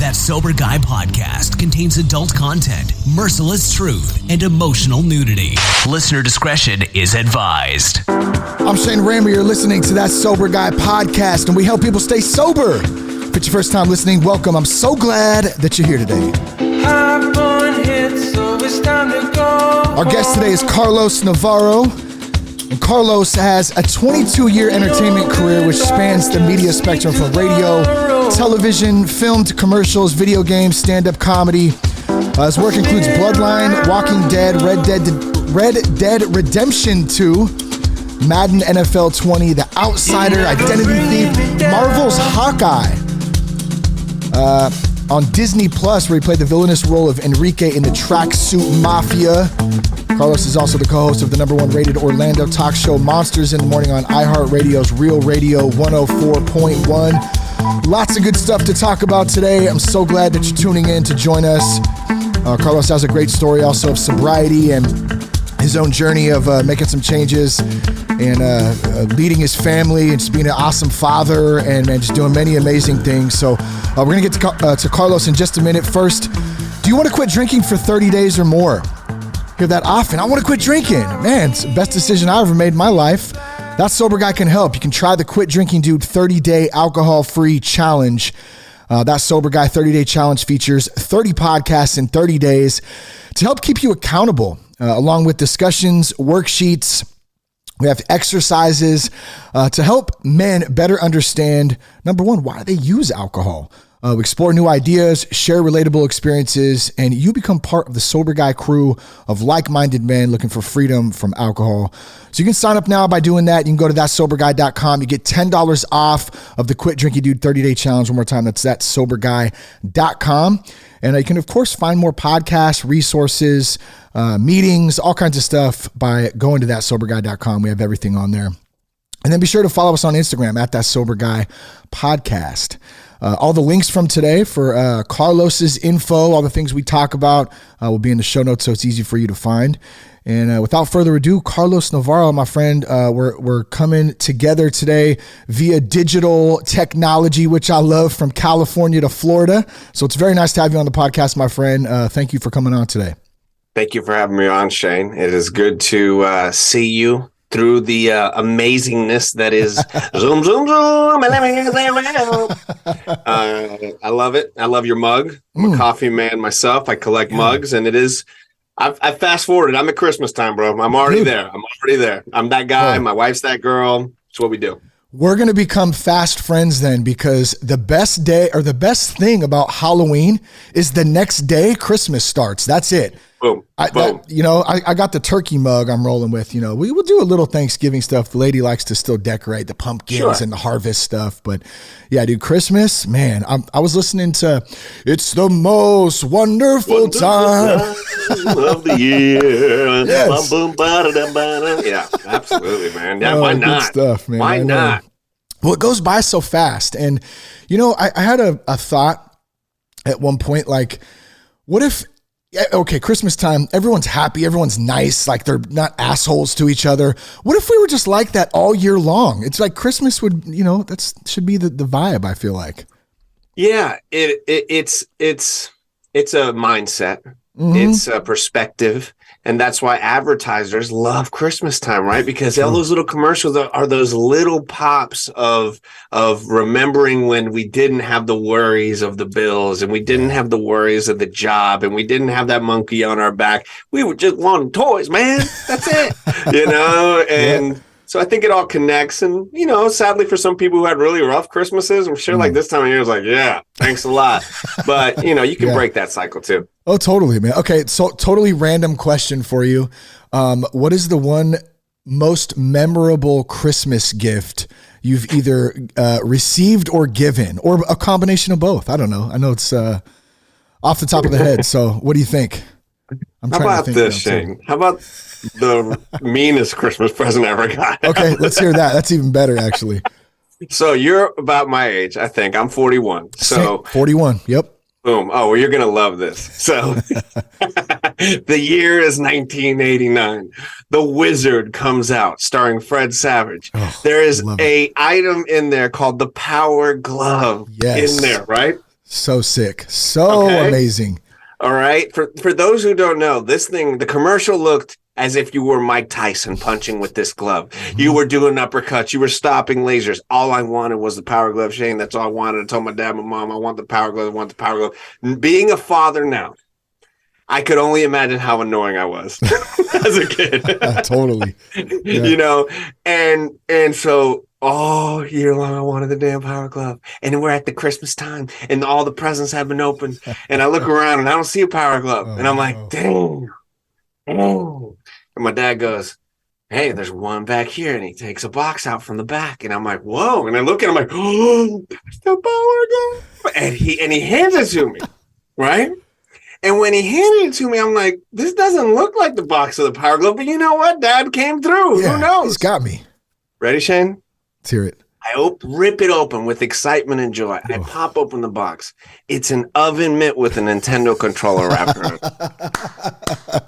That Sober Guy podcast contains adult content, merciless truth, and emotional nudity. Listener discretion is advised. I'm Shane Ramey. You're listening to That Sober Guy podcast, and we help people stay sober. If it's your first time listening, welcome. I'm so glad that you're here today. Our guest today is Carlos Navarro. And Carlos has a 22-year entertainment career which spans the media spectrum from radio, television, film to commercials, video games, stand-up comedy. His work includes Bloodline, Walking Dead, Red Dead Redemption 2, Madden NFL 20, The Outsider, Identity Thief, Marvel's Hawkeye. On Disney Plus, where he played the villainous role of Enrique in the Tracksuit Mafia. Carlos is also the co-host of the #1 rated Orlando talk show Monsters in the Morning on iHeartRadio's Real Radio 104.1. Lots of good stuff to talk about today. I'm so glad that you're tuning in to join us. Carlos has a great story also of sobriety and his own journey of making some changes and leading his family and just being an awesome father and just doing many amazing things. So we're going to get to Carlos in just a minute. First, do you want to quit drinking for 30 days or more? Hear that often. I want to quit drinking. Man, it's the best decision I ever made in my life. That Sober Guy can help. You can try the Quit Drinking Dude 30-day alcohol-free challenge. That Sober Guy 30-day challenge features 30 podcasts in 30 days to help keep you accountable, along with discussions, worksheets. We have exercises to help men better understand, number one, why they use alcohol. We explore new ideas, share relatable experiences, and you become part of the Sober Guy crew of like-minded men looking for freedom from alcohol. So you can sign up now by doing that. You can go to thatsoberguy.com. You get $10 off of the Quit Drinking Dude 30-day challenge. One more time, that's thatsoberguy.com. And you can, of course, find more podcasts, resources, meetings, all kinds of stuff by going to thatsoberguy.com. We have everything on there. And then be sure to follow us on Instagram at That Sober Guy Podcast. All the links from today for Carlos's info, all the things we talk about will be in the show notes, so it's easy for you to find. And without further ado, Carlos Navarro, my friend, we're coming together today via digital technology, which I love, from California to Florida. So it's very nice to have you on the podcast, my friend. Thank you for coming on today. Thank you for having me on, Shane. It is good to see you through the amazingness that is zoom, zoom, zoom. I love it. I love your mug. I'm a coffee man myself. I collect mugs, and it is, I fast forwarded. I'm at Christmas time, bro. I'm already there. I'm that guy. My wife's that girl. It's what we do. We're going to become fast friends then, because the best day or the best thing about Halloween is the next day Christmas starts. That's it. Boom. I got the turkey mug I'm rolling with. We will do a little Thanksgiving stuff. The lady likes to still decorate the pumpkins and the harvest stuff. But yeah, dude, Christmas, man, I was listening to It's the Most Wonderful Time of the Year. Yes. Yeah, absolutely, man. Yeah, why not? Good stuff, man. Why not? Well, it goes by so fast. And, I had a thought at one point, like, what if, okay, Christmas time, everyone's happy, everyone's nice, like they're not assholes to each other. What if we were just like that all year long? It's like Christmas would, that should be the vibe, I feel like. Yeah, it's a mindset. Mm-hmm. It's a perspective. And that's why advertisers love Christmas time, right? Because all those little commercials are those little pops of remembering when we didn't have the worries of the bills, and we didn't have the worries of the job, and we didn't have that monkey on our back. We were just wanting toys, man. That's it. And so I think it all connects. And, sadly for some people who had really rough Christmases, I'm sure like this time of year is like, yeah, thanks a lot. But, you can break that cycle too. Oh, totally, man. Okay, so totally random question for you. What is the one most memorable Christmas gift you've either received or given, or a combination of both? I don't know. I know it's off the top of the head. So what do you think? How about this, Shane? How about the meanest Christmas present I ever got? Okay, let's hear that. That's even better, actually. So you're about my age, I think. I'm 41. So 41, yep. Boom. Oh, well, you're going to love this. So the year is 1989. The Wizard comes out starring Fred Savage. Oh, there is a item in there called the Power Glove in there, right? So sick. So amazing. All right. For those who don't know, this thing, the commercial looked as if you were Mike Tyson punching with this glove. Mm-hmm. You were doing uppercuts. You were stopping lasers. All I wanted was the Power Glove, Shane. That's all I wanted. I told my dad, my mom, I want the Power Glove. I want the Power Glove. Being a father now, I could only imagine how annoying I was as a kid. Totally. Yeah. You know, and so all year long, I wanted the damn Power Glove. And we're at the Christmas time, and all the presents have been opened. And I look around, and I don't see a Power Glove. And I'm like, dang. Oh. And my dad goes, hey, there's one back here. And he takes a box out from the back. And I'm like, whoa. And I look at him like, oh, that's the Power Glove. And he hands it to me, right? And when he handed it to me, I'm like, this doesn't look like the box of the Power Glove. But you know what? Dad came through. Yeah, who knows? He's got me. Ready, Shane? Let's hear it. I rip it open with excitement and joy. I pop open the box. It's an oven mitt with a Nintendo controller wrapped around it.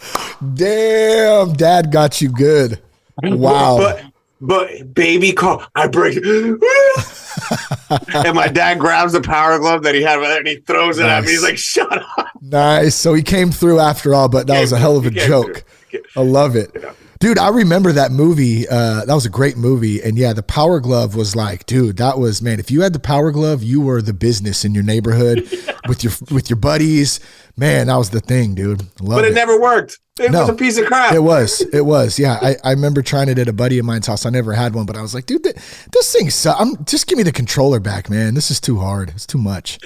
Damn, Dad got you good. Wow. But baby Carl, I break it. And my dad grabs the Power Glove that he had and he throws it at me. He's like, shut up. Nice. So he came through after all, but that was a hell of a joke. I love it. Yeah. Dude, I remember that movie. That was a great movie. And yeah, the Power Glove was like, dude, that was, man, if you had the Power Glove, you were the business in your neighborhood with your buddies. Man, that was the thing, dude. But it never worked. It was a piece of crap. It was. Yeah. I remember trying it at a buddy of mine's house. I never had one, but I was like, dude, this thing sucks. Just give me the controller back, man. This is too hard. It's too much.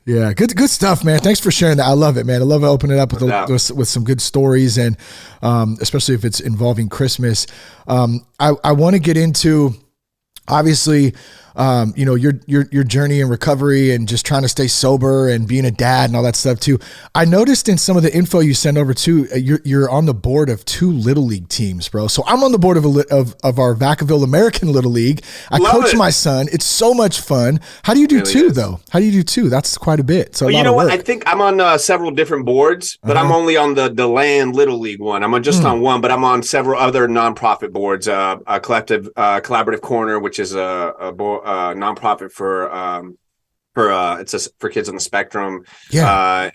Yeah, good stuff, man. Thanks for sharing that. I love it, man. I love opening it up with some good stories, and especially if it's involving Christmas. I want to get into, obviously, your journey and recovery and just trying to stay sober and being a dad and all that stuff too. I noticed in some of the info you send over too, you're on the board of 2 Little League teams, bro. So I'm on the board of our Vacaville American Little League. I coach my son. It's so much fun. How do you do two though? How do you do two? That's quite a bit. So you know what? I think I'm on several different boards, but I'm only on the DeLand Little League one. I'm just on one, but I'm on several other nonprofit boards. A collaborative corner, which is a nonprofit for kids on the spectrum. Yeah.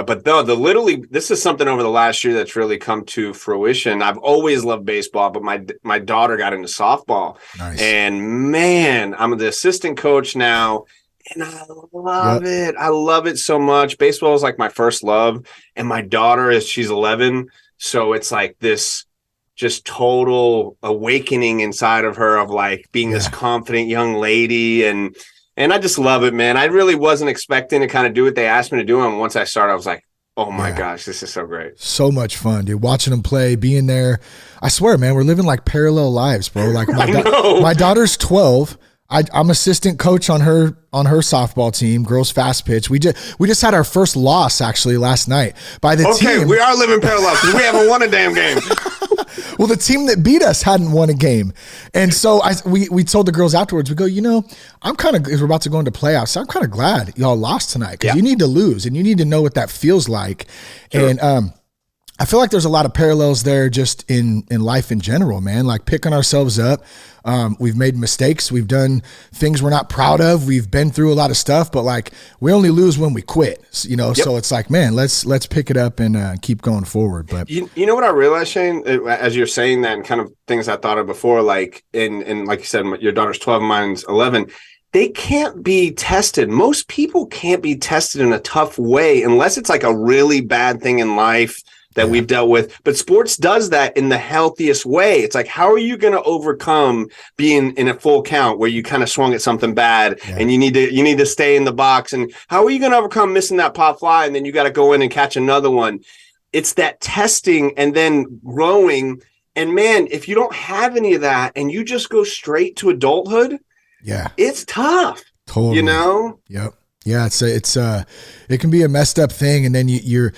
But the Little League, this is something over the last year that's really come to fruition. I've always loved baseball, but my daughter got into softball. Nice. And man, I'm the assistant coach now. And I love it. I love it so much. Baseball is like my first love. And my daughter she's 11. So it's like this just total awakening inside of her of like being this confident young lady. And I just love it, man. I really wasn't expecting to kind of do what they asked me to do. And once I started, I was like, oh my gosh, this is so great. So much fun, dude. Watching them play, being there. I swear, man, we're living like parallel lives, bro. Like my daughter's 12. I'm assistant coach on her softball team, girls fast pitch. We just had our first loss actually last night by the team. Okay, we are living parallel because we haven't won a damn game. Well, the team that beat us hadn't won a game. And so we told the girls afterwards, we go, I'm kind of, we're about to go into playoffs, so I'm kind of glad y'all lost tonight because you need to lose and you need to know what that feels like. Sure. And I feel like there's a lot of parallels there just in life in general, man, like picking ourselves up. We've made mistakes. We've done things we're not proud of. We've been through a lot of stuff, but like we only lose when we quit, so it's like, man, let's pick it up and keep going forward. But you know what I realized, Shane, as you're saying that and kind of things I thought of before, like in like you said, your daughter's 12, mine's 11. They can't be tested. Most people can't be tested in a tough way unless it's like a really bad thing in life that we've dealt with. But sports does that in the healthiest way. It's like, how are you going to overcome being in a full count where you kind of swung at something bad and you need to stay in the box? And how are you going to overcome missing that pop fly? And then you got to go in and catch another one. It's that testing and then growing. And man, if you don't have any of that and you just go straight to adulthood, it's tough. Totally. Yep. Yeah. It can be a messed up thing. And then you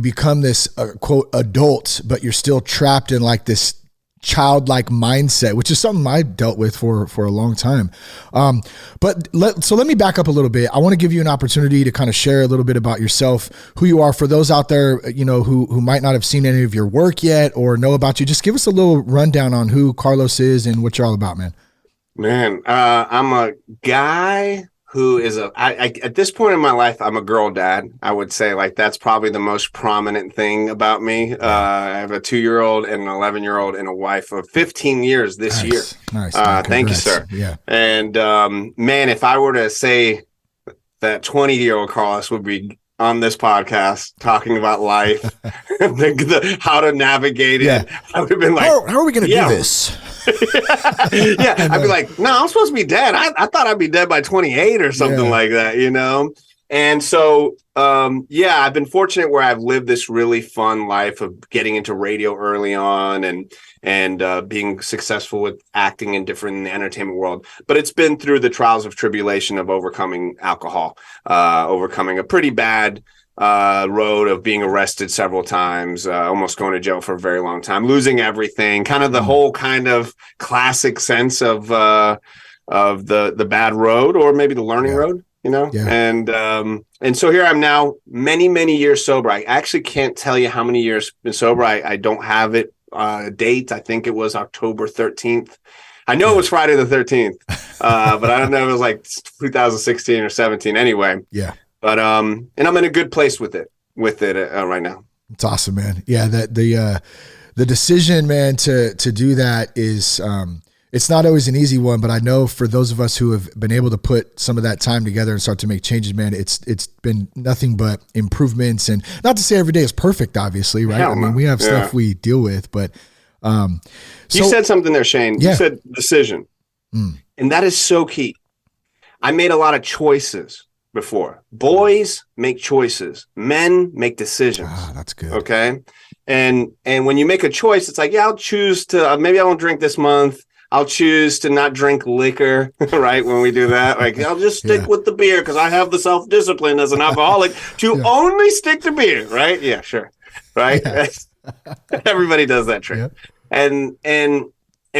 become this quote adult, but you're still trapped in like this childlike mindset, which is something I dealt with for a long time. So let me back up a little bit. I want to give you an opportunity to kind of share a little bit about yourself, who you are, for those out there, who might not have seen any of your work yet or know about you. Just give us a little rundown on who Carlos is and what you're all about, man. Man, I'm a guy who is at this point in my life, I'm a girl dad. I would say like that's probably the most prominent thing about me. I have a 2-year-old and an 11-year-old and a wife of 15 years this year. Nice. Thank you, sir. Yeah. And man, if I were to say that 20-year-old Carlos would be on this podcast talking about life, how to navigate it, I would have been like, how are we going to do this? I'd be like, no, I'm supposed to be dead. I thought I'd be dead by 28 or something like that, you know? And so, I've been fortunate where I've lived this really fun life of getting into radio early on and being successful with acting in the entertainment world. But it's been through the trials of tribulation of overcoming alcohol, overcoming a pretty bad road of being arrested several times, almost going to jail for a very long time, losing everything, kind of the whole kind of classic sense of the bad road, or maybe the learning road, you know? Yeah. And so here I'm now many, many years sober. I actually can't tell you how many years been sober. I don't have it date. I think it was October 13th. I know it was Friday the 13th, but I don't know if it was like 2016 or 17 anyway. Yeah. But and I'm in a good place with it right now. It's awesome, man. Yeah, that the decision, man, to do that is it's not always an easy one, but I know for those of us who have been able to put some of that time together and start to make changes, man, it's been nothing but improvements. And not to say every day is perfect, obviously, right? I mean, we have stuff we deal with, but you said something there, Shane. Yeah. You said decision, and that is so key. I made a lot of choices before. Boys make choices. Men make decisions. That's good. Okay. And when you make a choice, it's like, I'll choose to, maybe I won't drink this month. I'll choose to not drink liquor, right? When we do that, like I'll just stick with the beer because I have the self-discipline as an alcoholic to only stick to beer, right? Yeah, sure. Right. Yeah. Everybody does that trick. Yeah.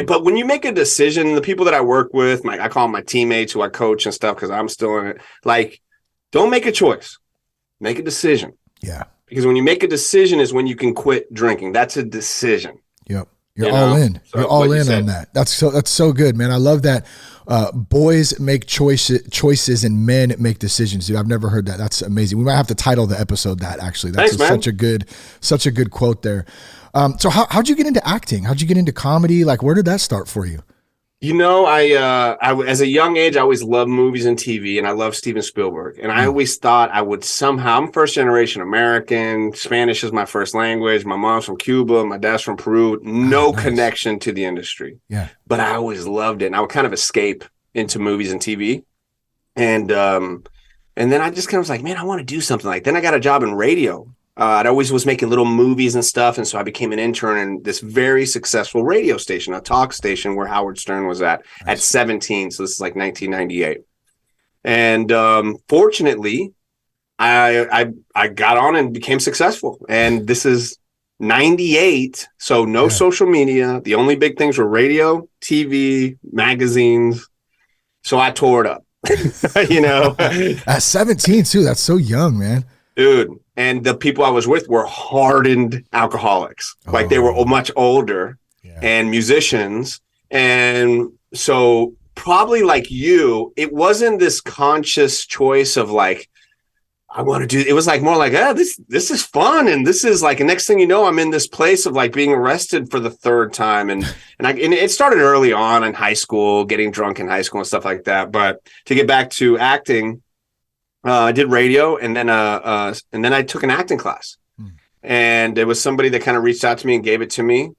But when you make a decision, the people that I work with, I call them my teammates who I coach and stuff, because I'm still in it. Like, don't make a choice, make a decision. Yeah. Because when you make a decision is when you can quit drinking. That's a decision. Yep. You're all in. So you're all in on that. That's so good, man. I love that. Boys make choices and men make decisions. Dude, I've never heard that. That's amazing. We might have to title the episode that, actually. That's such a good quote there. So how'd you get into acting? How'd you get into comedy? Like, where did that start for you? You know, I as a young age, I always loved movies and TV, and I love Steven Spielberg. And I always thought I would somehow, I'm first generation American, Spanish is my first language. My mom's from Cuba, my dad's from Peru, no connection to the industry. Yeah. But I always loved it. And I would kind of escape into movies and TV. And then I just kind of was like, man, I want to do something like that. Then I got a job in radio. I always was making little movies and stuff. And so I became an intern in this very successful radio station, a talk station where Howard Stern was at 17. So this is like 1998. And fortunately, I got on and became successful. And this is 98. So no social media. The only big things were radio, TV, magazines. So I tore it up, you know. At 17 too. That's so young, man. Dude. And the people I was with were hardened alcoholics. Like they were much older and musicians. And so probably like you, it wasn't this conscious choice of like, I want to do, it was like more like, this is fun. And this is like, the next thing you know, I'm in this place of like being arrested for the third time. And it started early on in high school, getting drunk in high school and stuff like that. But to get back to acting, I did radio, and then I took an acting class, and it was somebody that kind of reached out to me and gave it to me.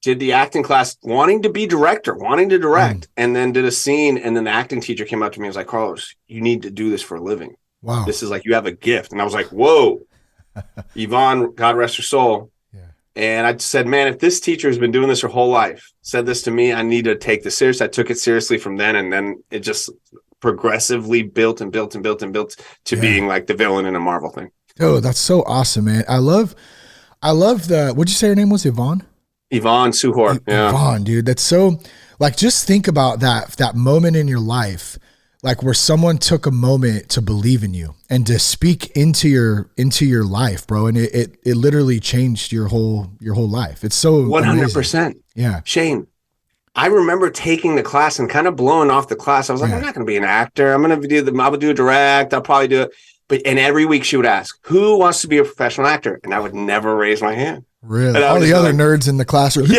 Did the acting class, wanting to be director, wanting to direct, and then did a scene, and then the acting teacher came up to me and was like, "Carlos, you need to do this for a living. Wow, this is like you have a gift." And I was like, "Whoa, Yvonne, God rest her soul." Yeah. And I said, "Man, if this teacher has been doing this her whole life, said this to me, I need to take this serious." I took it seriously from then, and then it just progressively built to being like the villain in a Marvel thing. Oh, that's so awesome, man. I love what'd you say her name was? Yvonne Suhor. Yeah. Yvonne, dude. That's so, like, just think about that moment in your life, like where someone took a moment to believe in you and to speak into your life, bro. And it literally changed your whole life. It's so 100%. Yeah. Shane, I remember taking the class and kind of blowing off the class. I was like, I'm not going to be an actor. I will do a direct. I'll probably do it. And every week she would ask, who wants to be a professional actor? And I would never raise my hand. Really? All the other nerds in the classroom. Me.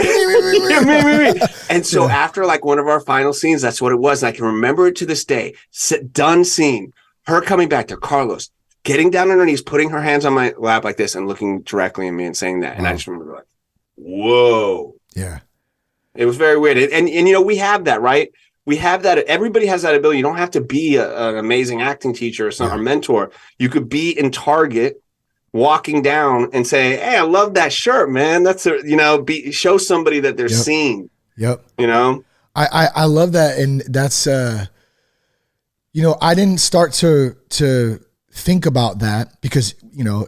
And so after like one of our final scenes, that's what it was. And I can remember it to this day. Done scene. Her coming back to Carlos, getting down on her knees, putting her hands on my lap like this and looking directly at me and saying that. And I just remember like, whoa. Yeah. It was very weird. And you know, we have that, right? We have that. Everybody has that ability. You don't have to be an amazing acting teacher or some mentor. You could be in Target walking down and say, hey, I love that shirt, man. That's show somebody that they're seeing. Yep. You know, I love that. And that's, I didn't start to think about that because,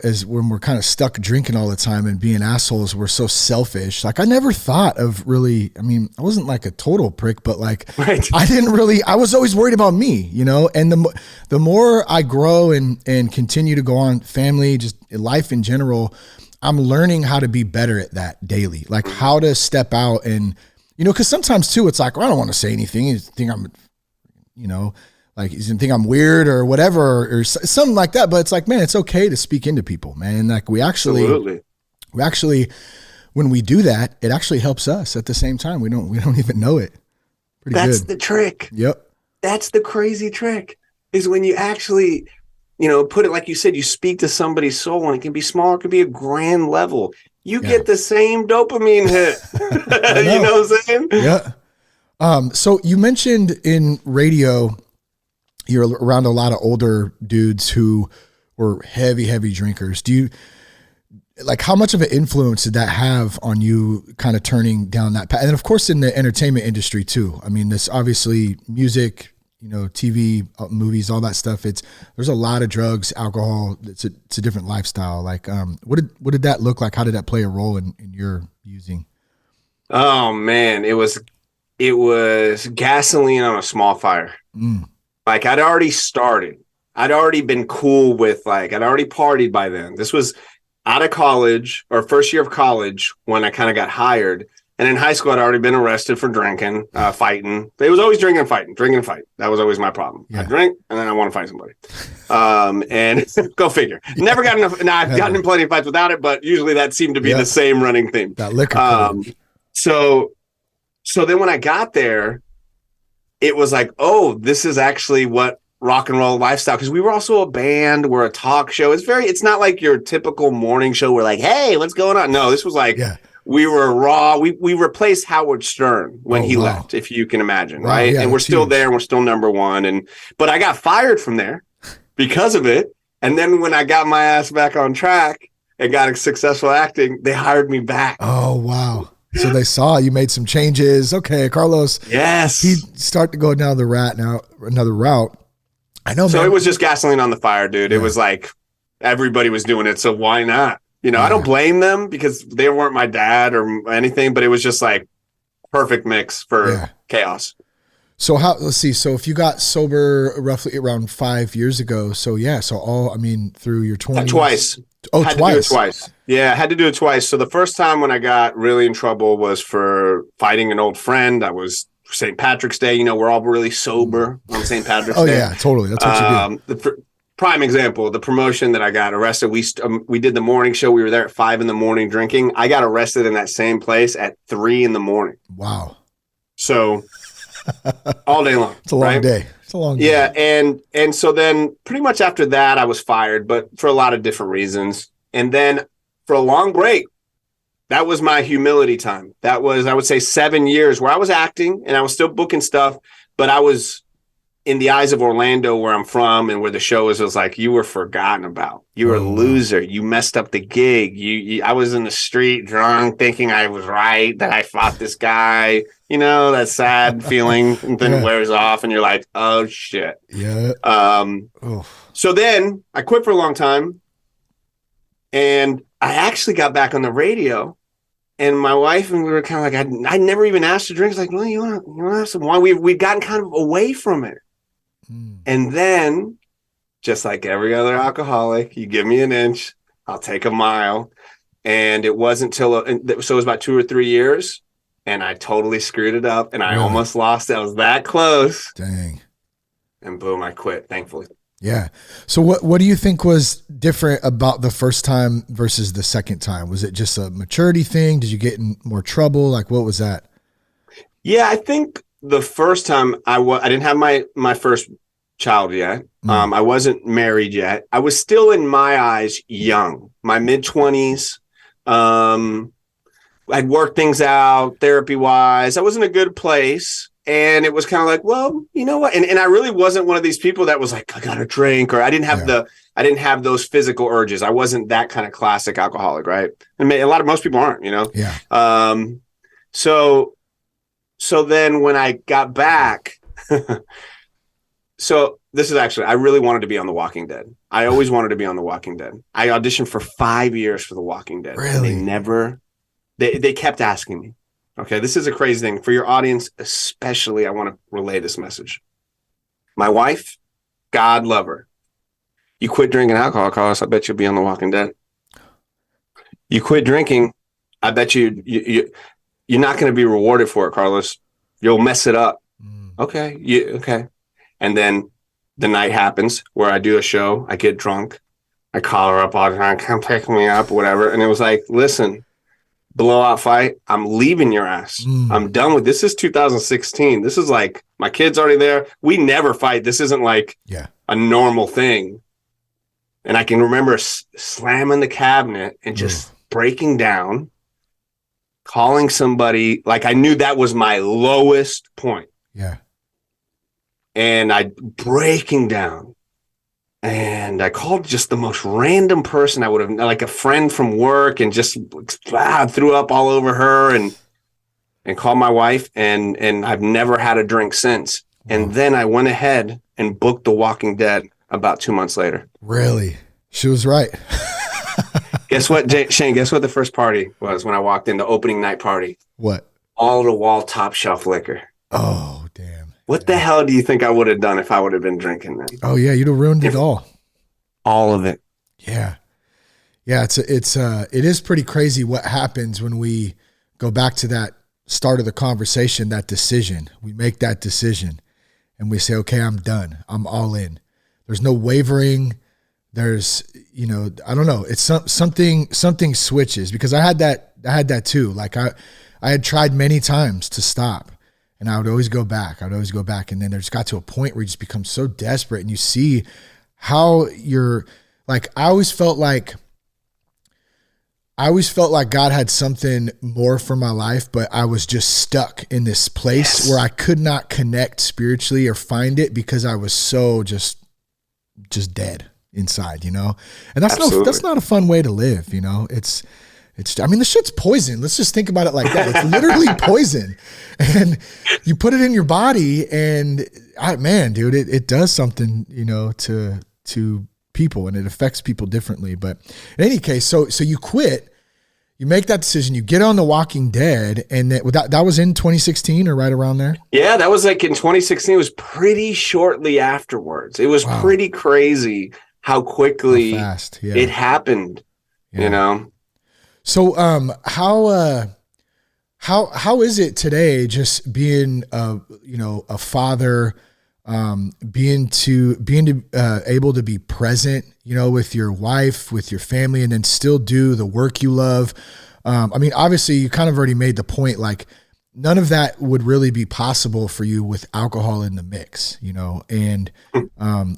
as when we're kind of stuck drinking all the time and being assholes, we're so selfish. Like I never thought of really, I wasn't like a total prick, but like, I was always worried about me, and the more I grow and continue to go on, family, just life in general, I'm learning how to be better at that daily, like how to step out and, cause sometimes too, it's like, well, I don't want to say anything. You think I'm, like he's gonna think I'm weird or whatever, or something like that. But it's like, man, it's okay to speak into people, man. And like we actually, when we do that, it actually helps us at the same time. We don't even know it. That's the trick. Yep. That's the crazy trick is when you actually, put it like you said, you speak to somebody's soul, and it can be small, it can be a grand level. You get the same dopamine hit. You know what I'm saying? Yeah. So you mentioned in radio, you're around a lot of older dudes who were heavy drinkers. Do you how much of an influence did that have on you kind of turning down that path? And of course in the entertainment industry too. I mean, this obviously music, TV, movies, all that stuff. There's a lot of drugs, alcohol. It's a different lifestyle. Like, what did that look like? How did that play a role in your using? Oh man, it was gasoline on a small fire. Like I'd already started. I'd already been cool with I'd already partied by then. This was out of college or first year of college when I kind of got hired. And in high school, I'd already been arrested for drinking, fighting. It was always drinking and fight. That was always my problem. I drink and then I want to fight somebody. And go figure. Never got enough. Now I've gotten in plenty of fights without it, but usually that seemed to be the same running theme. That liquor. So then when I got there, it was like, oh, this is actually what rock and roll lifestyle. Because we were also a band, we're a talk show. It's not like your typical morning show. We're like, hey, what's going on? No, this was like, we were raw. We replaced Howard Stern when he left, if you can imagine, right? And we're still there. And we're still number one. But I got fired from there because of it. And then when I got my ass back on track and got successful acting, they hired me back. Oh, wow. So they saw you made some changes. Okay, Carlos. Yes. He'd start to go down another route. I know. So it was just gasoline on the fire, dude. It was like everybody was doing it. So why not? I don't blame them because they weren't my dad or anything, but it was just like perfect mix for chaos. So let's see. So if you got sober roughly around 5 years ago, so through your 20s. Twice. Oh, had to do it twice. Yeah, I had to do it twice. So the first time when I got really in trouble was for fighting an old friend. That was St. Patrick's Day. We're all really sober on St. Patrick's Day. Oh, yeah, totally. That's what you do. The prime example, the promotion that I got arrested, we did the morning show. We were there at 5 a.m. drinking. I got arrested in that same place at 3 a.m. Wow. So all day long. It's a long day. It's a long day. Yeah. And so then pretty much after that, I was fired, but for a lot of different reasons. And then for a long break, that was my humility time. That was, I would say, 7 years where I was acting and I was still booking stuff, but I was in the eyes of Orlando, where I'm from and where the show is, it was like, you were forgotten about. You were a loser. You messed up the gig. I was in the street drunk thinking I was right, that I fought this guy, that sad feeling, and then it wears off and you're like, oh shit. Yeah. So then I quit for a long time and I actually got back on the radio. And my wife and we were kind of like, I never even asked to drink. It's like, well, you want to have some wine? We'd gotten kind of away from it. And then, just like every other alcoholic, you give me an inch, I'll take a mile. And it wasn't till, so it was about 2 or 3 years. and I totally screwed it up, and I almost lost it. I was that close. Dang. And boom, I quit, thankfully. Yeah. So what do you think was different about the first time versus the second time? Was it just a maturity thing? Did you get in more trouble? Like, what was that? Yeah, I think the first time I didn't have my first child yet. I wasn't married yet. I was still, in my eyes, young, my mid-20s. I'd worked things out therapy-wise. I was in a good place. And it was kind of like, well, you know what? And I really wasn't one of these people that was like, I got to drink, or I didn't have those physical urges. I wasn't that kind of classic alcoholic, right? And most people aren't, you know? Yeah. So then when I got back, so this is actually, I really wanted to be on The Walking Dead. I always wanted to be on The Walking Dead. I auditioned for 5 years for The Walking Dead. Really? And they kept asking me. Okay, this is a crazy thing. For your audience, especially, I want to relay this message. My wife, God love her. You quit drinking alcohol, Carlos, I bet you'll be on The Walking Dead. You quit drinking, I bet you're not going to be rewarded for it, Carlos. You'll mess it up. Okay, okay. And then the night happens where I do a show, I get drunk, I call her up all the time, come pick me up, whatever. And it was like, listen, blowout fight, I'm leaving your ass. I'm done with this. Is 2016. This is like, my kid's already there. We never fight. This isn't like a normal thing. And I can remember slamming the cabinet and just breaking down, calling somebody. Like, I knew that was my lowest point. Yeah. And I breaking down. And I called just the most random person I would have, like a friend from work, and just threw up all over her and called my wife. And I've never had a drink since. And then I went ahead and booked The Walking Dead about 2 months later. Really? She was right. Guess what, Shane? Guess what the first party was when I walked in, the opening night party? What? All the wall top shelf liquor. Oh, damn. What the hell do you think I would have done if I would have been drinking then? Oh yeah, you'd have ruined it all. All of it. Yeah. Yeah, it is pretty crazy what happens when we go back to that start of the conversation, that decision. We make that decision and we say, okay, I'm done. I'm all in. There's no wavering. There's, I don't know. It's something switches, because I had that too. Like I had tried many times to stop. And I would always go back. And then there's got to a point where you just become so desperate, and you see how you're like, I always felt like God had something more for my life, but I was just stuck in this place where I could not connect spiritually or find it, because I was so just dead inside, And that's not a fun way to live. I mean, the shit's poison. Let's just think about it like that. It's literally poison, and you put it in your body, and man, dude, it does something, to people, and it affects people differently. But in any case, so you quit, you make that decision, you get on The Walking Dead, and that was in 2016 or right around there. Yeah, that was like in 2016. It was pretty shortly afterwards. It was pretty crazy how quickly it happened, So, how is it today, just being a father, being able to be present, with your wife, with your family, and then still do the work you love? I mean, obviously you kind of already made the point, like none of that would really be possible for you with alcohol in the mix, and,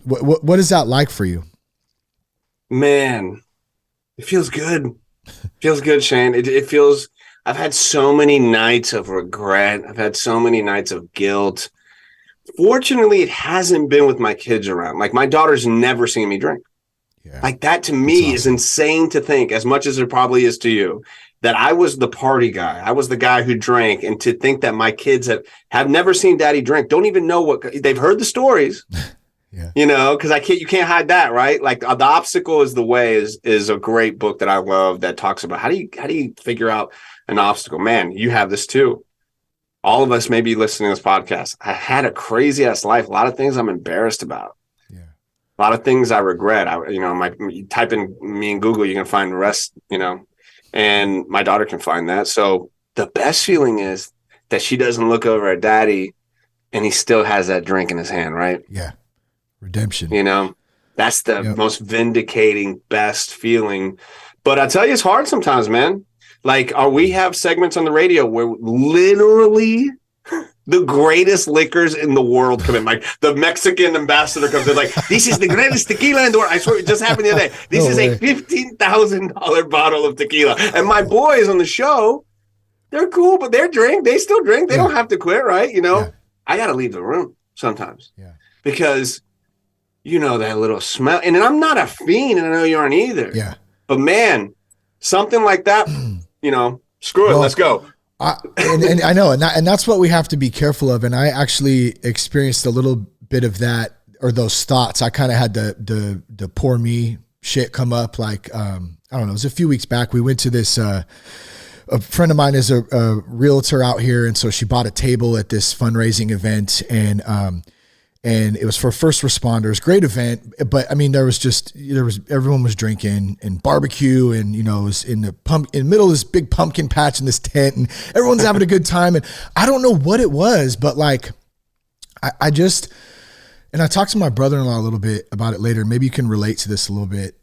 what is that like for you? Man, it feels good. Feels good, Shane. It feels, I've had so many nights of regret. I've had so many nights of guilt. Fortunately, it hasn't been with my kids around. Like, my daughter's never seen me drink. Yeah. Like, that to me is insane to think, as much as it probably is to you, that I was the party guy. I was the guy who drank. And to think that my kids have never seen daddy drink, don't even know what, they've heard the stories. Yeah. Because you can't hide that, right? Like, The Obstacle is the Way is a great book that I love, that talks about how do you figure out an obstacle. Man, you have this too. All of us may be listening to this podcast. I had a crazy ass life. A lot of things I'm embarrassed about. Yeah. A lot of things I regret. You type in me in Google, you can find the rest, and my daughter can find that. So the best feeling is that she doesn't look over at daddy and he still has that drink in his hand, right? Yeah. Redemption. You know, that's the most vindicating, best feeling. But I tell you, it's hard sometimes, man. Like, we have segments on the radio where literally the greatest liquors in the world come in. Like, the Mexican ambassador comes in, like, this is the greatest tequila in the world. I swear, it just happened the other day. This is a $15,000 bottle of tequila. And my boys on the show, they're cool, but they still drink. They don't have to quit, right? You know, I got to leave the room sometimes because, you know, that little smell. And I'm not a fiend, and I know you aren't either. Yeah. But, man, something like that, you know, screw it. Let's go. And I know, and that's what we have to be careful of. And I actually experienced a little bit of that, or those thoughts. I kind of had the poor me shit come up. Like, I don't know, it was a few weeks back. We went to this, a friend of mine is a realtor out here. And so she bought a table at this fundraising event, and it was for first responders. Great event. But I mean, everyone was drinking and barbecue, and, you know, it was in the middle of this big pumpkin patch in this tent, and everyone's having a good time. And I don't know what it was, but like, I talked to my brother-in-law a little bit about it later. Maybe you can relate to this a little bit.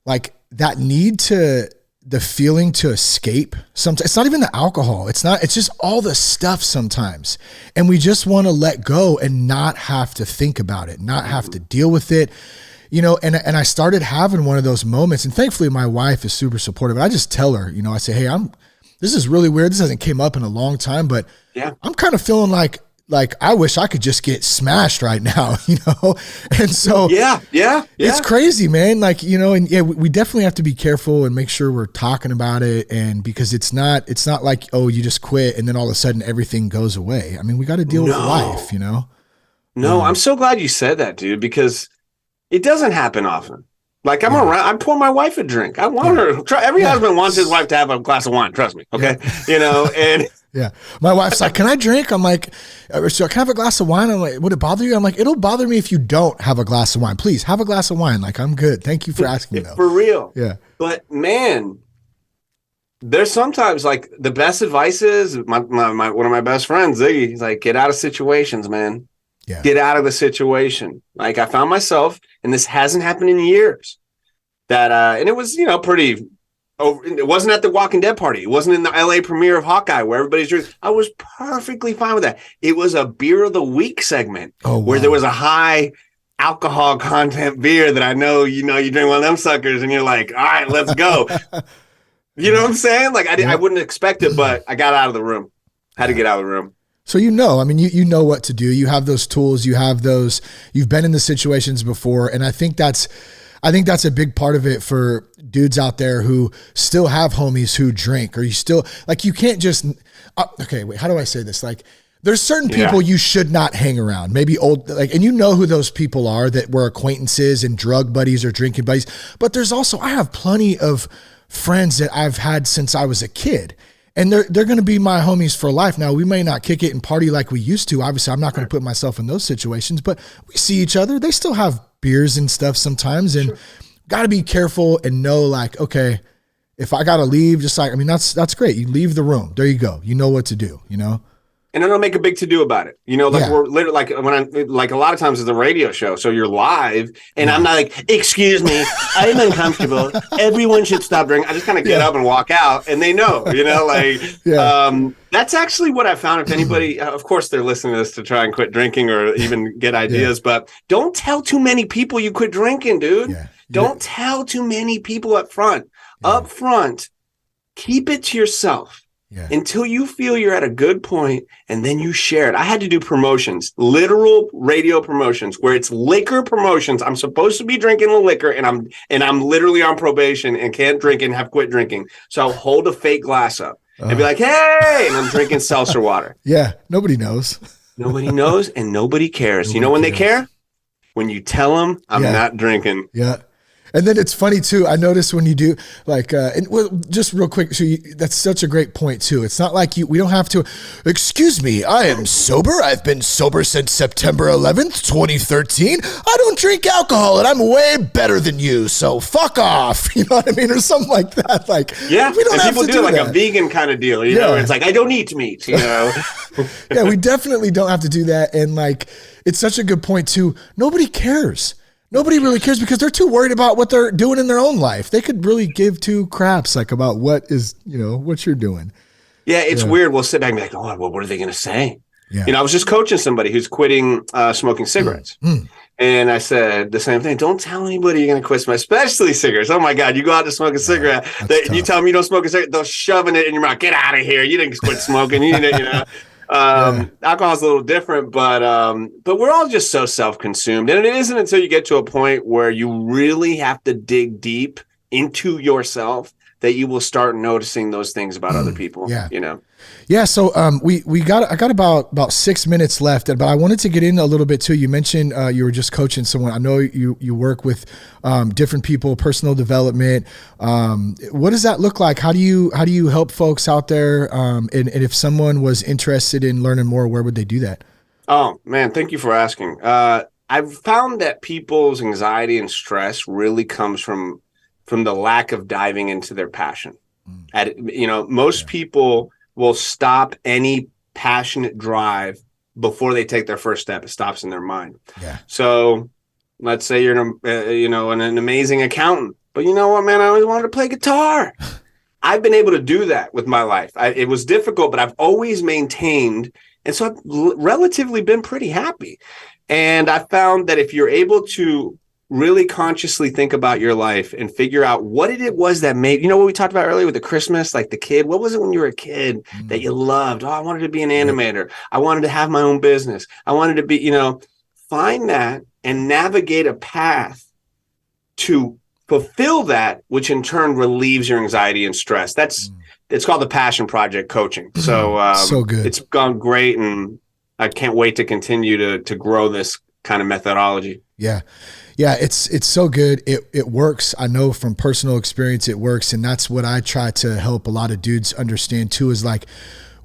Like that need the feeling to escape. Sometimes it's not even the alcohol. It's just all the stuff sometimes. And we just want to let go and not have to think about it, not have to deal with it, you know? And I started having one of those moments, and thankfully my wife is super supportive. I just tell her, you know, I say, hey, this is really weird. This hasn't came up in a long time, but I'm kind of feeling like I wish I could just get smashed right now, you know? And so it's crazy, man. Like, you know, and we definitely have to be careful and make sure we're talking about it. And because it's not like, oh, you just quit and then all of a sudden everything goes away. I mean, we got to deal with life, you know? No, I'm so glad you said that, dude, because it doesn't happen often. Like, I'm around, I pour my wife a drink. I want her. Every husband wants his wife to have a glass of wine. Trust me. Okay. You know, and my wife's like, can I drink? I'm like, so can I have a glass of wine? I'm like, would it bother you? I'm like, it'll bother me if you don't have a glass of wine. Please have a glass of wine. Like, I'm good. Thank you for asking, though. For real. Yeah. But man, there's sometimes like the best advice is one of my best friends, Ziggy, he's like, get out of situations, man. Yeah. Get out of the situation. Like, I found myself, and this hasn't happened in years, that, and it was, you know, it wasn't at the Walking Dead party. It wasn't in the LA premiere of Hawkeye where everybody's drinking. I was perfectly fine with that. It was a beer of the week segment where there was a high alcohol content beer that I know, you drink one of them suckers and you're like, all right, let's go. You know what I'm saying? Like, I wouldn't expect it, but I got out of the room. Had to get out of the room. So, you know, I mean, you know what to do. You have those tools. You've been in the situations before. And I think that's a big part of it for dudes out there who still have homies who drink, or you still, like, you can't just, okay, wait, how do I say this? Like, there's certain people you should not hang around, maybe old, like, and you know who those people are that were acquaintances and drug buddies or drinking buddies. But there's also, I have plenty of friends that I've had since I was a kid, and they're going to be my homies for life. Now, we may not kick it and party like we used to. Obviously, I'm not going to put myself in those situations, but we see each other. They still have beers and stuff sometimes, and got to be careful and know, like, okay, if I got to leave, just like, I mean, that's great. You leave the room. There you go. You know what to do, you know? And I don't make a big to-do about it. You know, like we're literally, like, when I'm, like, a lot of times it's a radio show, so you're live, and I'm not like, excuse me, I'm uncomfortable. Everyone should stop drinking. I just kind of get up and walk out, and they know, you know, like, that's actually what I found. If anybody, of course, they're listening to this to try and quit drinking or even get ideas, but don't tell too many people you quit drinking, dude. Don't tell too many people up front. Up front, keep it to yourself. Until you feel you're at a good point, and then you share it. I had to do promotions, literal radio promotions, where it's liquor promotions. I'm supposed to be drinking the liquor, and I'm literally on probation and can't drink and have quit drinking. So I'll hold a fake glass up and be like, hey, and I'm drinking seltzer water. Nobody knows. Nobody knows, and nobody cares. You know when they care? When you tell them I'm not drinking. And then it's funny too. I notice when you do just real quick. So that's such a great point too. It's not like we don't have to, excuse me, I am sober. I've been sober since September 11th, 2013. I don't drink alcohol and I'm way better than you. So fuck off. You know what I mean? Or something like that. Like, yeah. We don't and have people to do like that. A vegan kind of deal, you know, it's like, I don't eat meat, you know? Yeah, we definitely don't have to do that. And like, it's such a good point too. Nobody cares. Nobody really cares because they're too worried about what they're doing in their own life. They could really give two craps like about what is, what you're doing. Yeah, it's weird. We'll sit back and be like, oh, well, what are they going to say? Yeah. I was just coaching somebody who's quitting smoking cigarettes. And I said the same thing. Don't tell anybody you're going to quit smoking, especially cigarets. Oh, my God. You go out to smoke a cigarette. You tell them you don't smoke a cigarette. They're shoving it in your mouth. Get out of here. You didn't quit smoking. Alcohol is a little different, but we're all just so self-consumed. And it isn't until you get to a point where you really have to dig deep into yourself that you will start noticing those things about other people. Yeah. So I got about 6 minutes left, but I wanted to get in a little bit too. You mentioned you were just coaching someone. I know you work with different people, personal development. What does that look like? How do you help folks out there? And if someone was interested in learning more, where would they do that? Oh man, thank you for asking. I've found that people's anxiety and stress really comes from the lack of diving into their passion. Most people will stop any passionate drive before they take their first step. It stops in their mind. Yeah. So let's say you're an amazing accountant, but you know what, man, I always wanted to play guitar. I've been able to do that with my life. It was difficult, but I've always maintained. And so I've relatively been pretty happy. And I found that if you're able to really consciously think about your life and figure out what it was that made, what we talked about earlier with the Christmas, like the kid, what was it when you were a kid that you loved? Oh, I wanted to be an animator. I wanted to have my own business. I wanted to be, find that and navigate a path to fulfill that, which in turn relieves your anxiety and stress. It's called the Passion Project Coaching. So, so good. It's gone great. And I can't wait to continue to grow this kind of methodology. Yeah. Yeah, it's so good. It works. I know from personal experience it works. And that's what I try to help a lot of dudes understand too, is like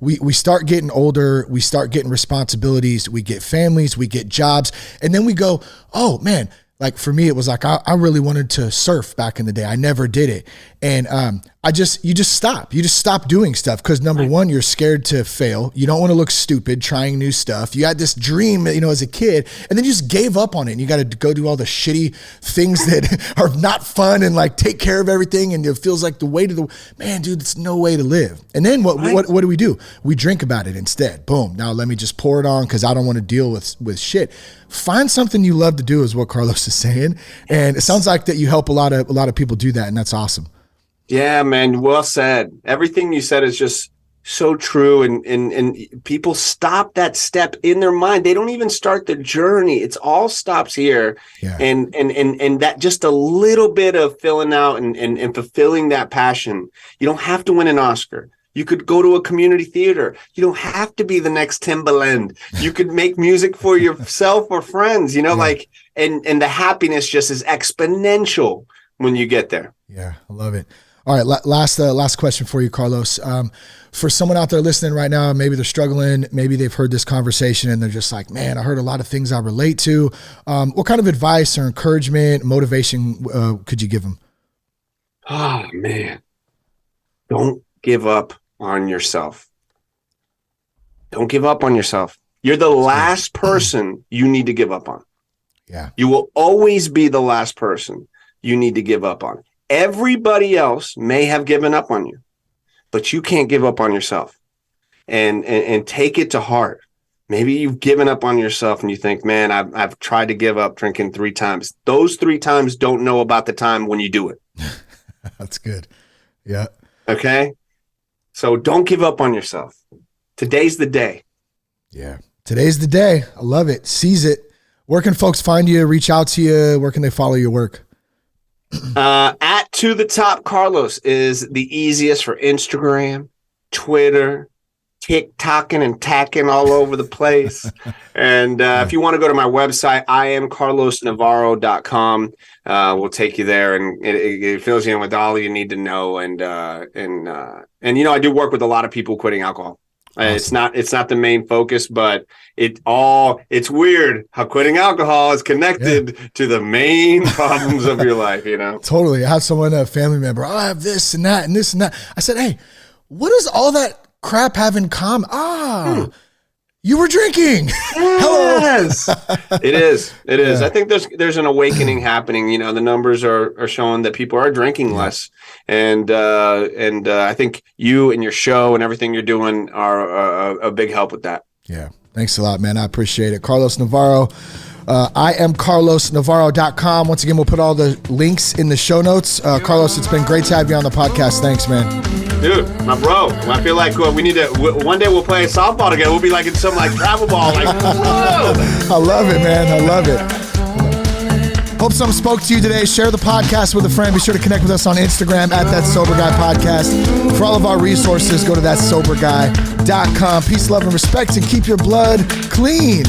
we start getting older, we start getting responsibilities, we get families, we get jobs, and then we go, oh man, like for me, it was like, I really wanted to surf back in the day. I never did it. And you just stop doing stuff. Cause number one, you're scared to fail. You don't want to look stupid trying new stuff. You had this dream, as a kid, and then you just gave up on it. And you got to go do all the shitty things that are not fun and like take care of everything. And it feels like the way to man, dude, it's no way to live. And then what do? We drink about it instead. Boom. Now let me just pour it on. Cause I don't want to deal with shit. Find something you love to do is what Carlos is saying. And it sounds like that you help a lot of people do that. And that's awesome. Yeah, man. Well said. Everything you said is just so true. And people stop that step in their mind. They don't even start the journey. It's all stops here. Yeah. And that just a little bit of filling out and fulfilling that passion. You don't have to win an Oscar. You could go to a community theater. You don't have to be the next Timbaland. You could make music for yourself or friends, and the happiness just is exponential when you get there. Yeah, I love it. All right, last question for you, Carlos. For someone out there listening right now, maybe they're struggling, maybe they've heard this conversation and they're just like, man, I heard a lot of things I relate to. What kind of advice or encouragement, motivation could you give them? Oh, man. Don't give up on yourself. Don't give up on yourself. You're the last person you need to give up on. Yeah. You will always be the last person you need to give up on. Everybody else may have given up on you, but you can't give up on yourself. And take it to heart. Maybe you've given up on yourself and you think, man, I've tried to give up drinking 3 times. Those 3 times don't know about the time when you do it. That's good. Yeah. Okay. So don't give up on yourself. Today's the day. Yeah. Today's the day. I love it. Seize it. Where can folks find you, reach out to you? Where can they follow your work? At To The Top Carlos is the easiest for Instagram, Twitter, TikToking and tacking all over the place. And if you want to go to my website, IamCarlosNavarro.com. We'll take you there, and it fills you in with all you need to know. And I do work with a lot of people quitting alcohol. Awesome. It's not the main focus, but it's weird how quitting alcohol is connected to the main problems of your life, Totally. I have a family member, I have this and that and this and that. I said, hey, what does all that crap have in common? You were drinking. Yes. It is. I think there's an awakening happening. The numbers are showing that people are drinking less. And I think you and your show and everything you're doing are a big help with that. Yeah. Thanks a lot, man. I appreciate it. Carlos Navarro. IamCarlosNavarro.com. Once again, we'll put all the links in the show notes. Carlos, it's been great to have you on the podcast. Thanks, man. Dude, my bro. I feel like we need to. One day we'll play softball together. We'll be like in some travel ball. Whoa! I love it, man. I love it. Hope something spoke to you today. Share the podcast with a friend. Be sure to connect with us on Instagram at That Sober Guy Podcast. For all of our resources, go to thatsoberguy.com. Peace, love, and respect, and keep your blood clean.